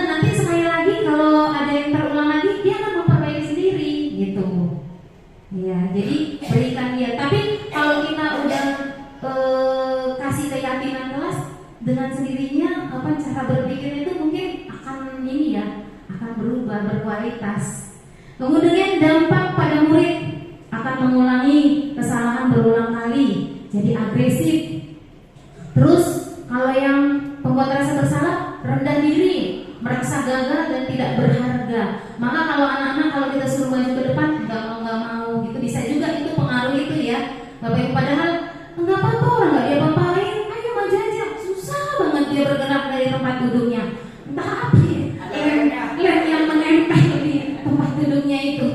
nanti sekali lagi kalau ada yang terulang lagi, dia akan memperbaiki sendiri, gitu. Ya, jadi berikan dia. Tapi kalau kita udah kasih keyakinan kelas, dengan sendirinya cara berpikir itu mungkin akan ini ya, akan berubah, berkualitas. Kemudian dampak pada murid akan mengulangi kesalahan berulang kali, jadi agresif. Terus kalau yang pembuat rasa bersalah, rendah diri, merasa gagal dan tidak berharga. Maka kalau anak-anak kalau kita suruh maju ke depan, nggak mau gitu, bisa juga itu pengaruh itu ya Bapak Ibu. Padahal nggak apa-apa, orang nggak dia apa-apain, ayo maju aja. Susah banget dia bergerak dari tempat duduknya, entah apa lem yang menempel di tempat duduknya itu.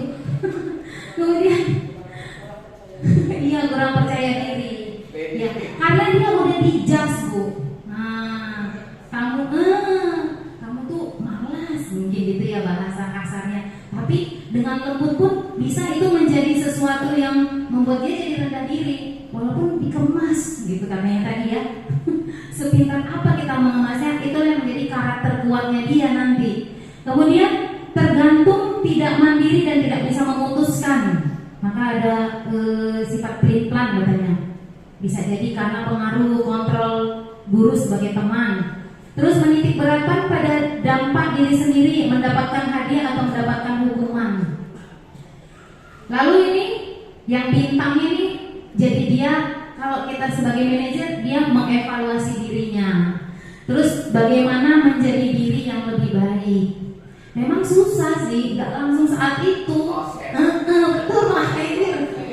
Kemudian dia kurang percaya diri ya, karena dia udah dijudge Bu. Nah kamu tuh malas, mungkin gitu ya bahasa kasarnya. Tapi dengan lembut pun bisa itu menjadi sesuatu yang membuat dia jadi rendah diri, walaupun dikemas gitu katanya tadi ya. Sepintar apa kita mengemasnya, itulah yang menjadi karakter kuatnya dia nanti. Kemudian tergantung, tidak mandiri dan tidak bisa memutuskan. Maka ada sifat pelin-pelan katanya. Bisa jadi karena pengaruh kontrol guru sebagai teman. Terus menitik beratkan pada dampak diri sendiri, mendapatkan hadiah atau mendapatkan hukuman. Lalu ini yang bintang ini, jadi dia kalau kita sebagai manajer dia mengevaluasi dirinya. Terus bagaimana menjadi diri yang lebih baik. Memang susah sih, nggak langsung saat itu. Betul lah, ini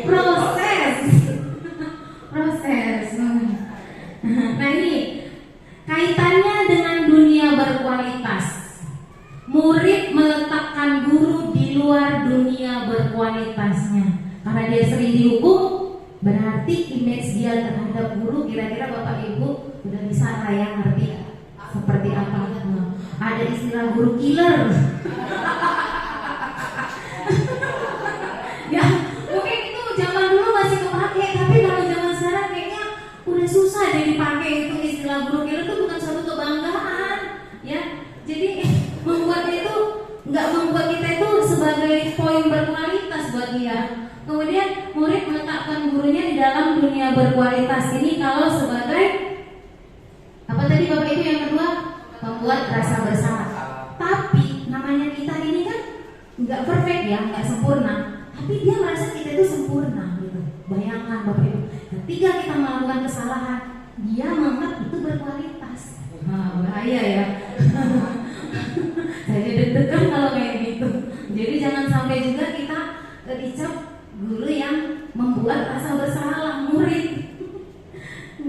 proses. Proses. Nah ini kaitannya dengan dunia berkualitas. Murid meletakkan guru di luar dunia berkualitasnya. Karena dia sering dihukum, berarti image dia terhadap guru, kira-kira Bapak Ibu udah bisa lah ya ngerti seperti apa. Ada istilah guru killer. Ya, mungkin itu zaman dulu masih kepake, tapi kalau zaman sekarang kayaknya udah susah deh dipakai itu istilah guru killer. Itu bukan suatu kebanggaan, ya. Jadi membuatnya itu nggak membuat kita itu sebagai poin berkualitas buat dia. Kemudian murid meletakkan gurunya di dalam dunia berkualitas ini kalau sebagai apa tadi Bapak Ibu yang kedua, membuat rasa bersalah. Tapi namanya kita ini kan nggak perfect ya, nggak sempurna. Tapi dia merasa kita itu sempurna gitu. Bayangkan Bapak Ibu, ketika kita melakukan kesalahan, dia menganggap itu berkualitas. Bahaya ya. Saya deg-degan kalau kayak gitu. Jadi jangan sampai juga kita dicap guru yang membuat rasa bersalah murid.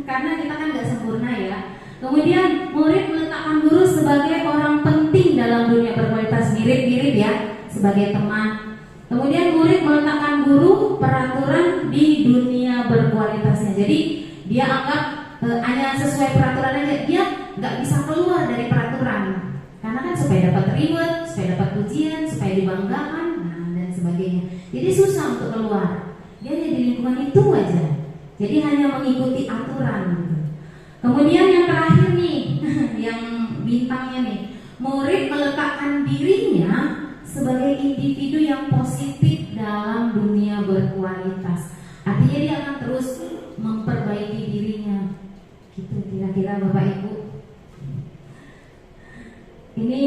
Karena kita kan nggak sempurna ya. Kemudian murid meletakkan guru sebagai orang penting dalam dunia berkualitas, mirip-mirip ya, sebagai teman. Kemudian murid meletakkan guru peraturan di dunia berkualitasnya. Jadi dia anggap hanya sesuai peraturan aja, dia nggak bisa keluar dari peraturan. Karena kan supaya dapat reward, supaya dapat pujian, supaya dibanggakan, dan sebagainya. Jadi susah untuk keluar. Dia hanya di lingkungan itu aja. Jadi hanya mengikuti aturan. Kemudian yang terakhir nih, yang bintangnya nih, murid meletakkan dirinya sebagai individu yang positif dalam dunia berkualitas. Artinya dia akan terus memperbaiki dirinya. Gitu kira-kira Bapak Ibu. Ini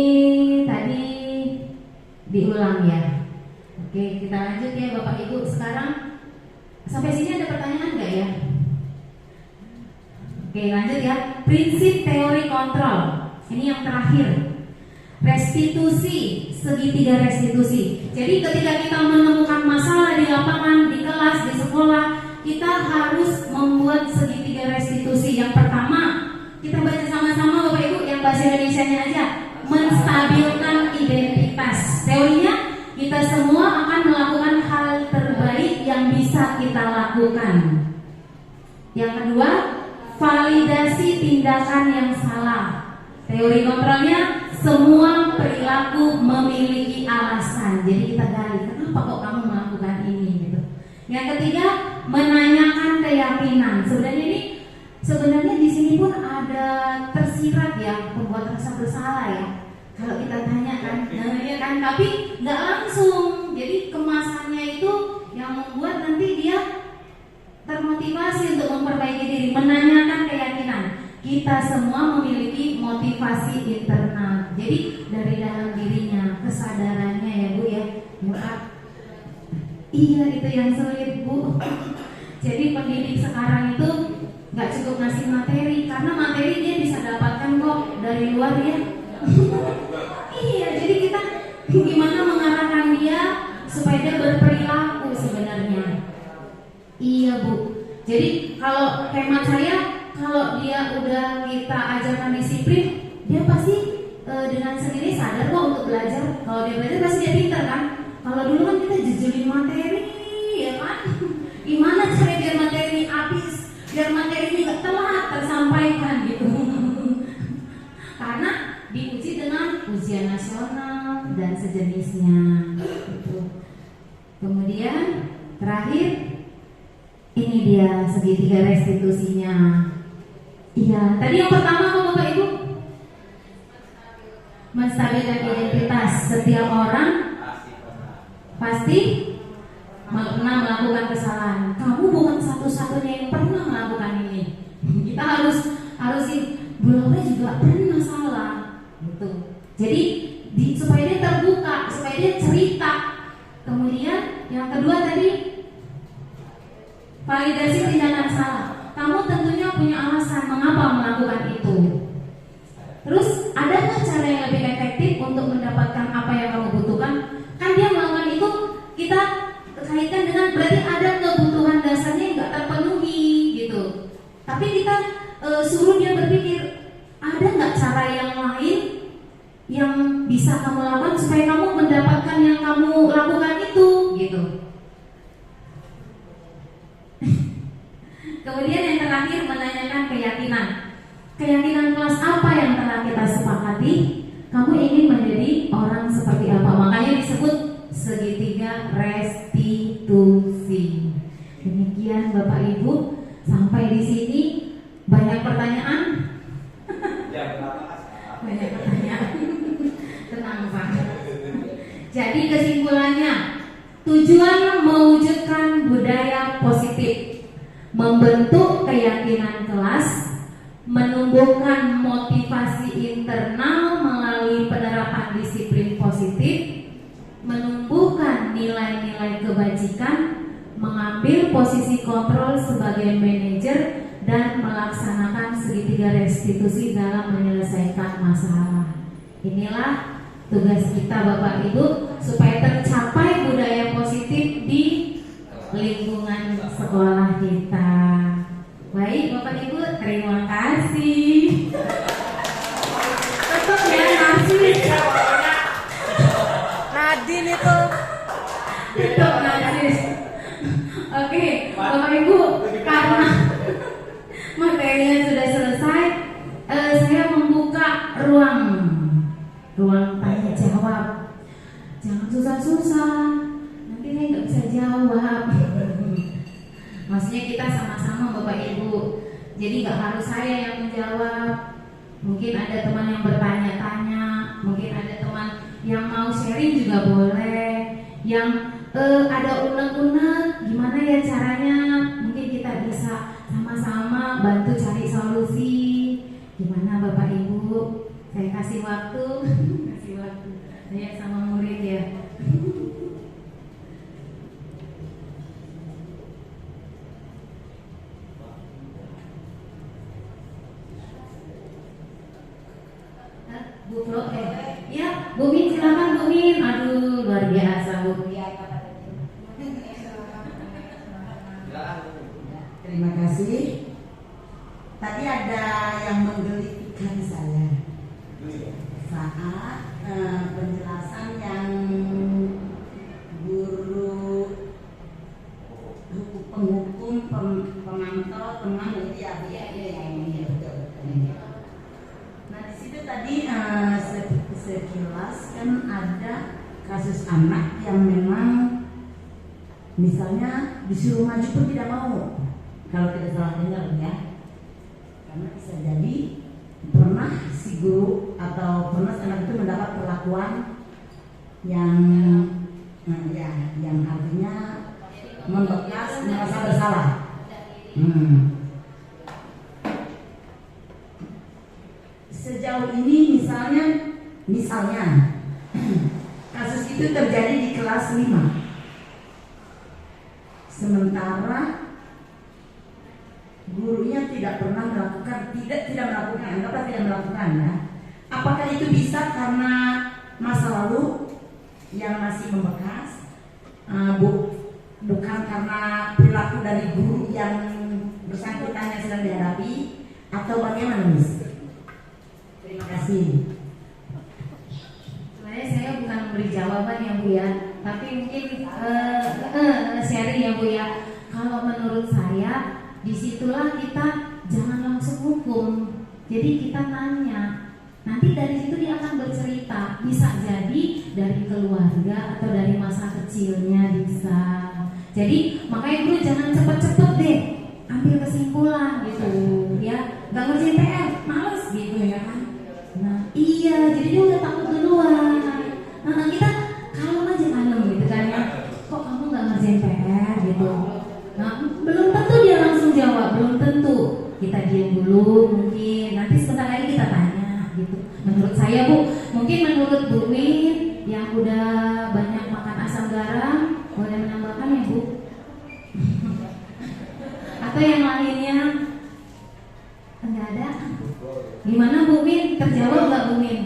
tadi diulang ya. Oke, kita lanjut ya Bapak Ibu. Sekarang sampai sini ada pertanyaan nggak ya? Oke, lanjut ya. Prinsip teori kontrol. Ini yang terakhir. Restitusi, segitiga restitusi. Jadi ketika kita menemukan masalah di lapangan, di kelas, di sekolah, kita harus membuat segitiga restitusi. Yang pertama, kita baca sama-sama Bapak Ibu, yang bahasa Indonesianya aja. Menstabilkan identitas. Teorinya, kita semua akan melakukan hal terbaik yang bisa kita lakukan. Yang kedua, validasi tindakan yang salah. Teori kontrolnya, semua perilaku memiliki alasan. Jadi kita gali, kenapa kok kamu melakukan ini gitu. Yang ketiga, menanyakan keyakinan. Sebenarnya di sini pun ada tersirat ya, membuat rasa bersalah ya. Kalau kita tanya kan, ya kan, tapi nggak langsung. Jadi kemasannya itu yang membuat nanti dia termotivasi untuk memperbaiki diri, menanyakan keyakinan. Kita semua memiliki motivasi internal. Jadi dari dalam dirinya, kesadarannya ya Bu ya. Iya, itu yang sulit Bu. Jadi pendidik sekarang itu nggak cukup ngasih materi, karena materi dia bisa dapatkan kok dari luar ya. Iya, jadi kita gimana mengarahkan dia supaya dia berperilaku sebenarnya. Iya Bu. Jadi kalau hemat saya, kalau dia udah kita ajarkan disiplin, dia pasti dengan sendiri sadar kok untuk belajar. Kalau dia belajar pasti dia pintar kan. Kalau dulu kan kita jujulin materi, ya kan? Gimana cara biar materi ini habis, biar materi ini gak telat tersampaikan gitu. Karena diuji dengan ujian nasional dan sejenisnya gitu. Kemudian terakhir, ini dia segitiga restitusinya. Iya, tadi yang pertama apa Bapak Ibu? Menstabilkan identitas. Setiap orang pasti pernah melakukan kesalahan. Kamu bukan satu-satunya yang pernah melakukan ini. Kita harus Bu Laura juga pernah salah. gitu. Jadi supaya dia terbuka, supaya dia cerita. Kemudian yang kedua tadi validasi tindakan salah. Kamu tentunya punya alasan mengapa melakukan itu. Terus ada nggak cara yang lebih efektif untuk mendapatkan apa yang kamu butuhkan? Kan dia melakukan itu, kita kaitkan dengan berarti ada kebutuhan dasarnya yang nggak terpenuhi gitu. Tapi kita suruh dia berpikir, ada nggak cara yang lain yang bisa kamu lakukan supaya kamu mendapatkan yang kamu lakukan itu gitu. Kemudian yang terakhir menanyakan keyakinan. Keyakinan kelas apa yang telah kita sepakati? Kamu ingin menjadi orang seperti apa? Makanya disebut segitiga restitusi. Demikian Bapak Ibu, sampai di sini banyak pertanyaan. Ya, berapa? Banyak pertanyaan. Tenang Pak. Jadi kesimpulannya, tujuan mewujudkan budaya positif, membentuk keyakinan kelas, menumbuhkan motivasi internal melalui penerapan disiplin positif, menumbuhkan nilai-nilai kebajikan, mengambil posisi kontrol sebagai manajer, dan melaksanakan segitiga restitusi dalam menyelesaikan masalah. Inilah tugas kita Bapak Ibu supaya tercapai budaya positif di lingkungan sekolah kita. Baik Bapak Ibu, terima kasih. Tetap ya narsis. Nadine itu. Tetap narsis. Oke, Bapak Ibu, karena materinya sudah selesai, saya membuka ruang tanya jawab. Jangan susah-susah, nanti saya nggak bisa jawab. Maksudnya kita sama-sama Bapak Ibu, jadi nggak harus saya yang menjawab. Mungkin ada teman yang bertanya-tanya, mungkin ada teman yang mau sharing juga boleh. Yang ada unek-unek, gimana ya caranya? Mungkin kita bisa sama-sama bantu cari solusi. Gimana Bapak Ibu? Saya kasih waktu, Saya sama murid ya. Bu Flo, ya, Bu Min silakan Bu Min. Aduh, luar biasa Bu. Terima kasih. Tadi ada yang menggelitikkan saya saat penjelasan yang guru penghukum pemantau teman itu ya betul. Nah di situ tadi sekilas kan ada kasus anak yang memang misalnya disuruh maju pun tidak mau, kalau tidak salah dengar ya, karena bisa jadi pernah si guru atau pernah anak itu mendapat perlakuan yang yang artinya membekas, merasa bersalah. Sejauh ini misalnya kasus itu terjadi di kelas 5, sementara gurunya tidak pernah melakukan, anggaplah tidak melakukan ya. Apakah itu bisa karena masa lalu yang masih membekas, bukan karena perilaku dari guru yang bersangkutan yang sedang dihadapi, atau bagaimana Miss? Terima kasih. Sebenarnya saya bukan memberi jawaban ya Bu ya, tapi mungkin sharing ya Bu ya. Kalau menurut saya, disitulah kita jangan langsung hukum. Jadi kita tanya, nanti dari situ dia akan bercerita. Bisa jadi dari keluarga atau dari masa kecilnya bisa. Jadi makanya guru jangan cepet-cepet deh ambil kesimpulan gitu ya. Gak ngerjain PR, males gitu ya kan. Nah iya, jadi dia udah takut duluan. Kita kalem aja gitu kan ya. Kok kamu gak ngerjain PR gitu. Nah belum tentu dia langsung jawab, belum tentu. Kita diam dulu mungkin, nanti sebentar lagi kita tanya gitu. Menurut saya Bu, mungkin menurut Bu Win yang udah banyak makan asam garam, boleh menambahkan ya Bu? Atau yang lainnya? Enggak ada? Gimana Bu Win? Terjawab nggak Bu Win?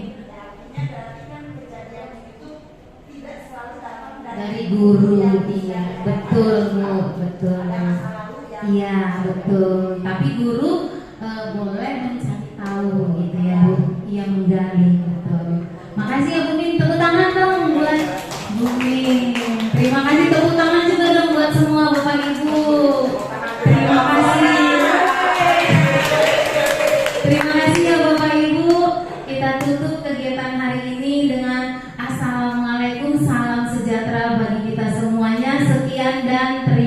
Dari guru, iya betul Bu, betul. Iya betul. Tapi guru boleh mencari tahu gitu ya Bu, iya menggali betul. Makasih ya Bu Min, tepuk tangan dong buat Bu Min. Terima kasih, tepuk tangan juga dong buat semua Bapak Ibu. Terima kasih. Terima kasih ya Bapak Ibu. Kita tutup kegiatan hari ini dengan assalamualaikum, salam sejahtera bagi kita semuanya. Sekian dan terima kasih.